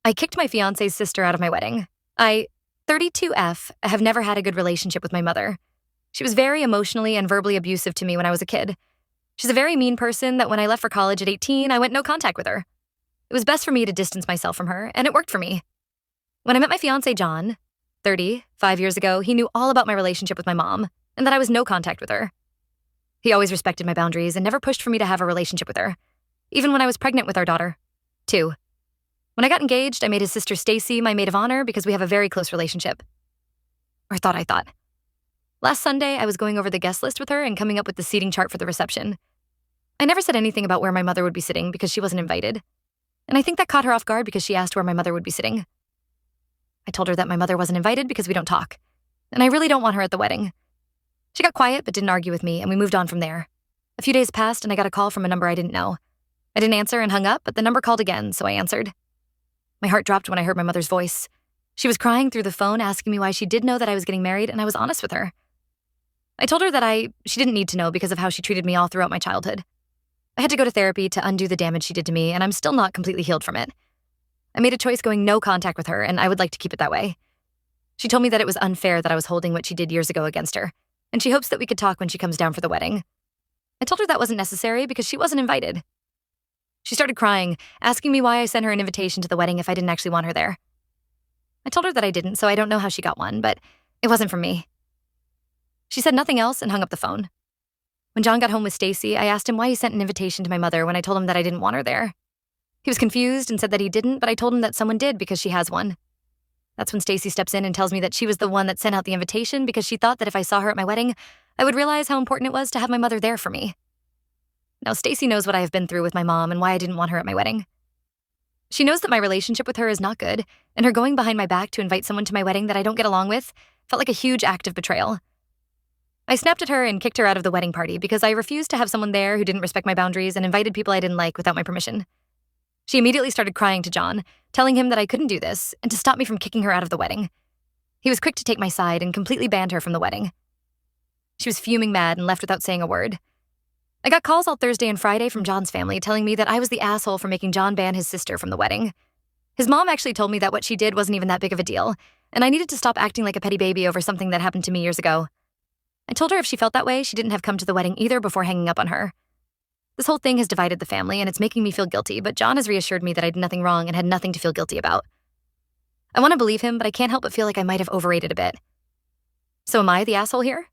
I kicked my fiancé's sister out of my wedding. 32F, have never had a good relationship with my mother. She was very emotionally and verbally abusive to me when I was a kid. She's a very mean person that when I left for college at 18, I went no contact with her. It was best for me to distance myself from her, and it worked for me. When I met my fiancé, John, 5 years ago, he knew all about my relationship with my mom and that I was no contact with her. He always respected my boundaries and never pushed for me to have a relationship with her, even when I was pregnant with our daughter, 2. When I got engaged, I made his sister Stacy my maid of honor because we have a very close relationship. Or I thought. Last Sunday, I was going over the guest list with her and coming up with the seating chart for the reception. I never said anything about where my mother would be sitting because she wasn't invited, and I think that caught her off guard because she asked where my mother would be sitting. I told her that my mother wasn't invited because we don't talk, and I really don't want her at the wedding. She got quiet but didn't argue with me, and we moved on from there. A few days passed, and I got a call from a number I didn't know. I didn't answer and hung up, but the number called again, so I answered. My heart dropped when I heard my mother's voice. She was crying through the phone, asking me why she did know that I was getting married, and I was honest with her. I told her that she didn't need to know because of how she treated me all throughout my childhood. I had to go to therapy to undo the damage she did to me, and I'm still not completely healed from it. I made a choice going no contact with her, and I would like to keep it that way. She told me that it was unfair that I was holding what she did years ago against her, and she hopes that we could talk when she comes down for the wedding. I told her that wasn't necessary because she wasn't invited. She started crying, asking me why I sent her an invitation to the wedding if I didn't actually want her there. I told her that I didn't, so I don't know how she got one, but it wasn't from me. She said nothing else and hung up the phone. When John got home with Stacy, I asked him why he sent an invitation to my mother when I told him that I didn't want her there. He was confused and said that he didn't, but I told him that someone did because she has one. That's when Stacy steps in and tells me that she was the one that sent out the invitation because she thought that if I saw her at my wedding, I would realize how important it was to have my mother there for me. Now, Stacy knows what I have been through with my mom and why I didn't want her at my wedding. She knows that my relationship with her is not good, and her going behind my back to invite someone to my wedding that I don't get along with felt like a huge act of betrayal. I snapped at her and kicked her out of the wedding party because I refused to have someone there who didn't respect my boundaries and invited people I didn't like without my permission. She immediately started crying to John, telling him that I couldn't do this and to stop me from kicking her out of the wedding. He was quick to take my side and completely banned her from the wedding. She was fuming mad and left without saying a word. I got calls all Thursday and Friday from John's family telling me that I was the asshole for making John ban his sister from the wedding. His mom actually told me that what she did wasn't even that big of a deal, and I needed to stop acting like a petty baby over something that happened to me years ago. I told her if she felt that way, she didn't have come to the wedding either before hanging up on her. This whole thing has divided the family, and it's making me feel guilty, but John has reassured me that I did nothing wrong and had nothing to feel guilty about. I want to believe him, but I can't help but feel like I might have overrated a bit. So am I the asshole here?